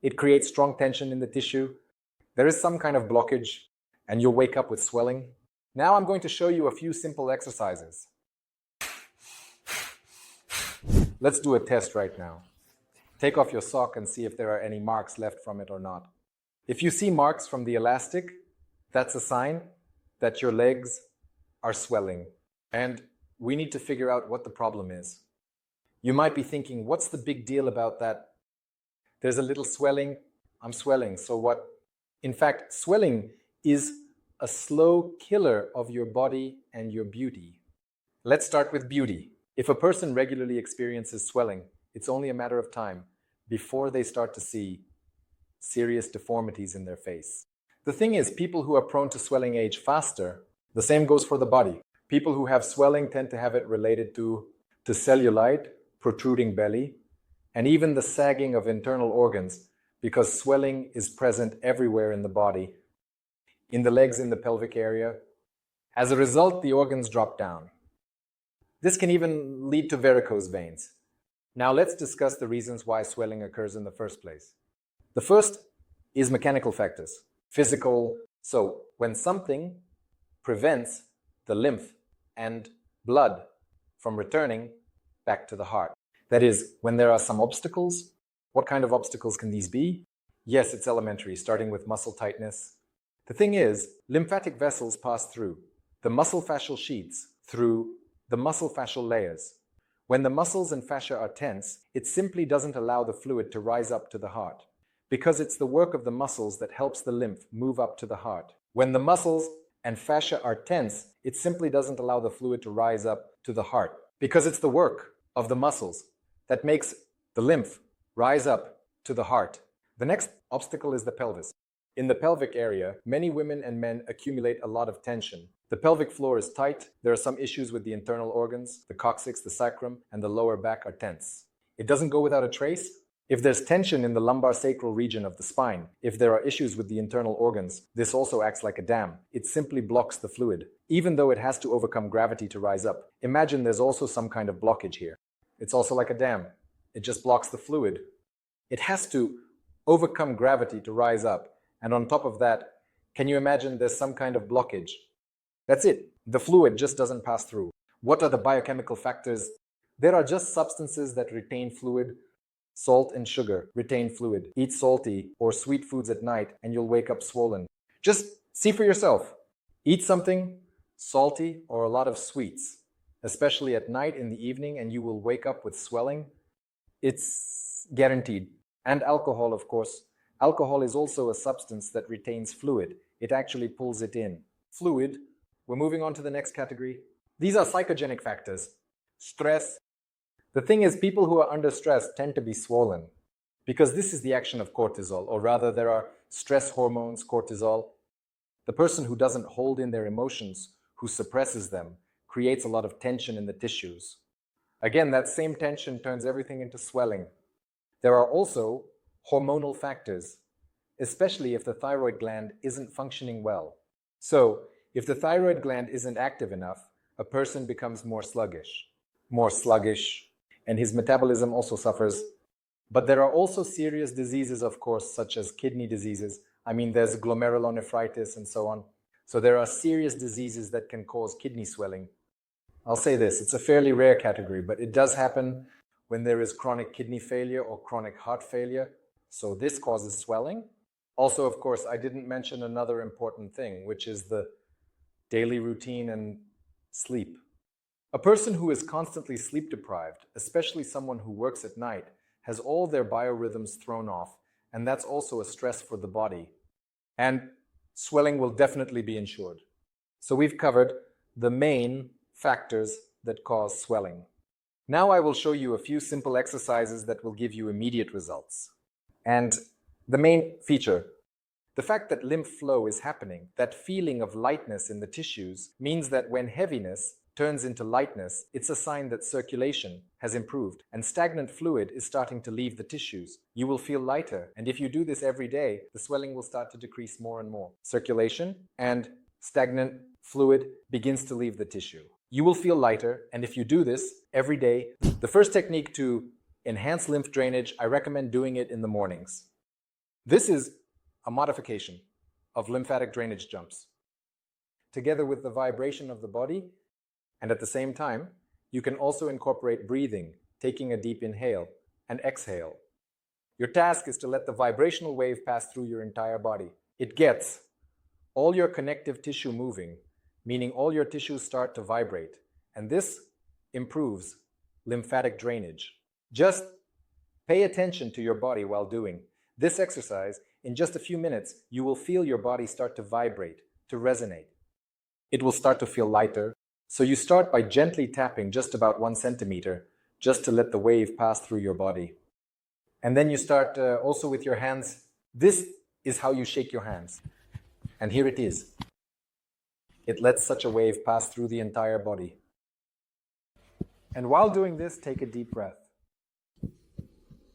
It creates strong tension in the tissue. There is some kind of blockage, and you'll wake up with swelling. Now I'm going to show you a few simple exercises. Let's do a test right now. Take off your sock and see if there are any marks left from it or not. If you see marks from the elastic, that's a sign that your legs are swelling. And we need to figure out what the problem is. You might be thinking, what's the big deal about that? There's a little swelling. I'm swelling, so what? In fact, swelling is a slow killer of your body and your beauty. Let's start with beauty. If a person regularly experiences swelling, it's only a matter of time before they start to see serious deformities in their face. The thing is, people who are prone to swelling age faster. The same goes for the body. People who have swelling tend to have it related to cellulite, protruding belly, and even the sagging of internal organs, because swelling is present everywhere in the body, in the legs, in the pelvic area. As a result, the organs drop down. This can even lead to varicose veins. Now let's discuss the reasons why swelling occurs in the first place. The first is mechanical factors, physical. So when something prevents the lymph and blood from returning back to the heart. That is, when there are some obstacles. What kind of obstacles can these be? Yes, it's elementary, starting with muscle tightness. The thing is, lymphatic vessels pass through the muscle fascial sheets, through the muscle fascial layers. When the muscles and fascia are tense, it simply doesn't allow the fluid to rise up to the heart, because it's the work of the muscles that helps the lymph move up to the heart. When the muscles and fascia are tense, it simply doesn't allow the fluid to rise up to the heart, because it's the work of the muscles that makes the lymph rise up to the heart. The next obstacle is the pelvis. In the pelvic area, many women and men accumulate a lot of tension. The pelvic floor is tight. There are some issues with the internal organs. The coccyx, the sacrum, and the lower back are tense. It doesn't go without a trace. If there's tension in the lumbar sacral region of the spine, if there are issues with the internal organs, this also acts like a dam. It simply blocks the fluid, even though it has to overcome gravity to rise up. Imagine there's also some kind of blockage here. It's also like a dam. It just blocks the fluid. It has to overcome gravity to rise up. And on top of that, can you imagine there's some kind of blockage? That's it. The fluid just doesn't pass through. What are the biochemical factors? There are just substances that retain fluid. Salt and sugar retain fluid. Eat salty or sweet foods at night and you'll wake up swollen. Just see for yourself. Eat something salty or a lot of sweets, especially at night in the evening, and you will wake up with swelling. It's guaranteed. And alcohol, of course. Alcohol is also a substance that retains fluid. It actually pulls it in. Fluid. We're moving on to the next category. These are psychogenic factors. Stress. The thing is, people who are under stress tend to be swollen because this is the action of cortisol, or rather there are stress hormones, cortisol. The person who doesn't hold in their emotions, who suppresses them, creates a lot of tension in the tissues. Again, that same tension turns everything into swelling. There are also hormonal factors, especially if the thyroid gland isn't functioning well. So, if the thyroid gland isn't active enough, a person becomes more sluggish, and his metabolism also suffers. But there are also serious diseases, of course, such as kidney diseases. There's glomerulonephritis and so on. So there are serious diseases that can cause kidney swelling. I'll say this, it's a fairly rare category, but it does happen when there is chronic kidney failure or chronic heart failure. So this causes swelling. Also, of course, I didn't mention another important thing, which is the daily routine and sleep. A person who is constantly sleep deprived, especially someone who works at night, has all their biorhythms thrown off, and that's also a stress for the body. And swelling will definitely be ensured. So we've covered the main factors that cause swelling. Now I will show you a few simple exercises that will give you immediate results. And the main feature, the fact that lymph flow is happening, that feeling of lightness in the tissues, means that when heaviness turns into lightness, it's a sign that circulation has improved and stagnant fluid is starting to leave the tissues. You will feel lighter, and if you do this every day, the swelling will start to decrease more and more. Circulation and stagnant fluid begins to leave the tissue. You will feel lighter, and if you do this every day, the first technique to enhance lymph drainage, I recommend doing it in the mornings. This is a modification of lymphatic drainage jumps. Together with the vibration of the body, and at the same time, you can also incorporate breathing, taking a deep inhale and exhale. Your task is to let the vibrational wave pass through your entire body. It gets all your connective tissue moving, meaning all your tissues start to vibrate, and this improves lymphatic drainage. Just pay attention to your body while doing this exercise. In just a few minutes, you will feel your body start to vibrate, to resonate. It will start to feel lighter. So you start by gently tapping just about 1 centimeter, just to let the wave pass through your body. And then you start also with your hands. This is how you shake your hands. And here it is. It lets such a wave pass through the entire body. And while doing this, take a deep breath.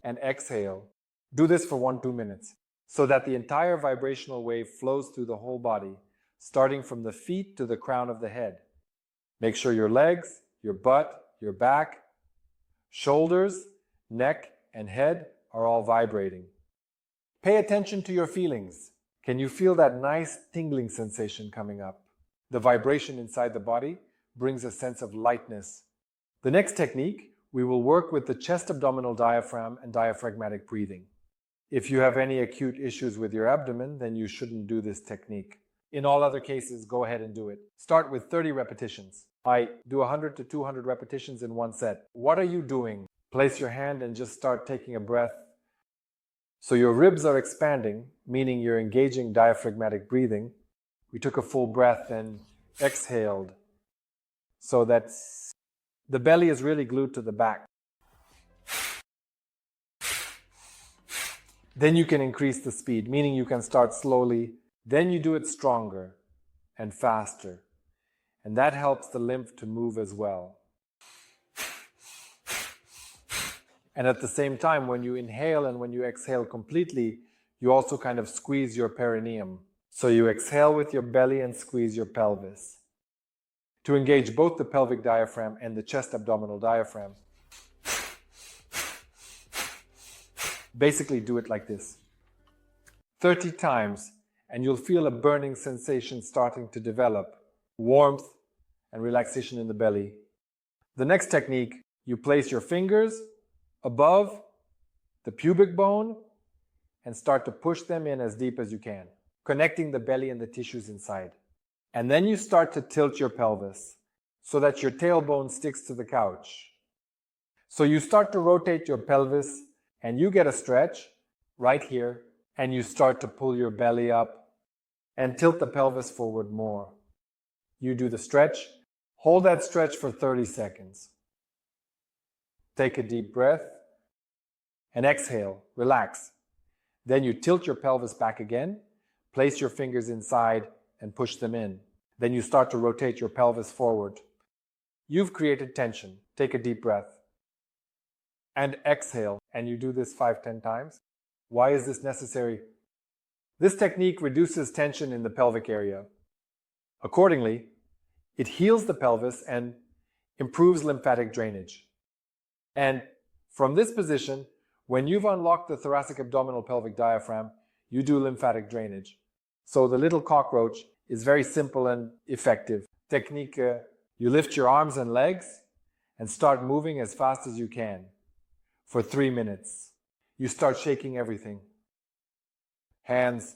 And exhale. Do this for 1-2 minutes, so that the entire vibrational wave flows through the whole body, starting from the feet to the crown of the head. Make sure your legs, your butt, your back, shoulders, neck, and head are all vibrating. Pay attention to your feelings. Can you feel that nice tingling sensation coming up? The vibration inside the body brings a sense of lightness. The next technique, we will work with the chest abdominal diaphragm and diaphragmatic breathing. If you have any acute issues with your abdomen, then you shouldn't do this technique. In all other cases, go ahead and do it. Start with 30 repetitions. I do 100 to 200 repetitions in one set. What are you doing? Place your hand and just start taking a breath. So your ribs are expanding, meaning you're engaging diaphragmatic breathing. We took a full breath and exhaled. So that the belly is really glued to the back. Then you can increase the speed, meaning you can start slowly. Then you do it stronger and faster. And that helps the lymph to move as well. And at the same time, when you inhale and when you exhale completely, you also kind of squeeze your perineum. So you exhale with your belly and squeeze your pelvis. To engage both the pelvic diaphragm and the chest abdominal diaphragm, basically do it like this. 30 times, and you'll feel a burning sensation starting to develop, warmth and relaxation in the belly. The next technique, you place your fingers above the pubic bone and start to push them in as deep as you can, connecting the belly and the tissues inside. And then you start to tilt your pelvis so that your tailbone sticks to the couch. So you start to rotate your pelvis and you get a stretch right here, and you start to pull your belly up and tilt the pelvis forward more. You do the stretch. Hold that stretch for 30 seconds. Take a deep breath and exhale, relax. Then you tilt your pelvis back again, place your fingers inside and push them in. Then you start to rotate your pelvis forward. You've created tension. Take a deep breath and exhale, and you do this 5-10 times. Why is this necessary? This technique reduces tension in the pelvic area. Accordingly, it heals the pelvis and improves lymphatic drainage. And from this position, when you've unlocked the thoracic abdominal pelvic diaphragm, you do lymphatic drainage. So the little cockroach is very simple and effective. Technique, you lift your arms and legs and start moving as fast as you can for 3 minutes. You start shaking everything. Hands.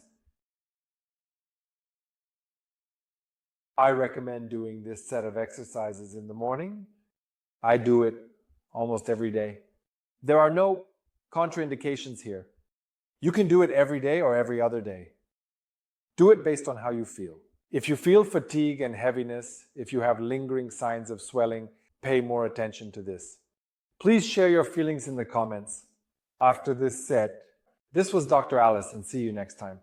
I recommend doing this set of exercises in the morning. I do it almost every day. There are no contraindications here. You can do it every day or every other day. Do it based on how you feel. If you feel fatigue and heaviness, if you have lingering signs of swelling, pay more attention to this. Please share your feelings in the comments after this set. This was Dr. Alice, and see you next time.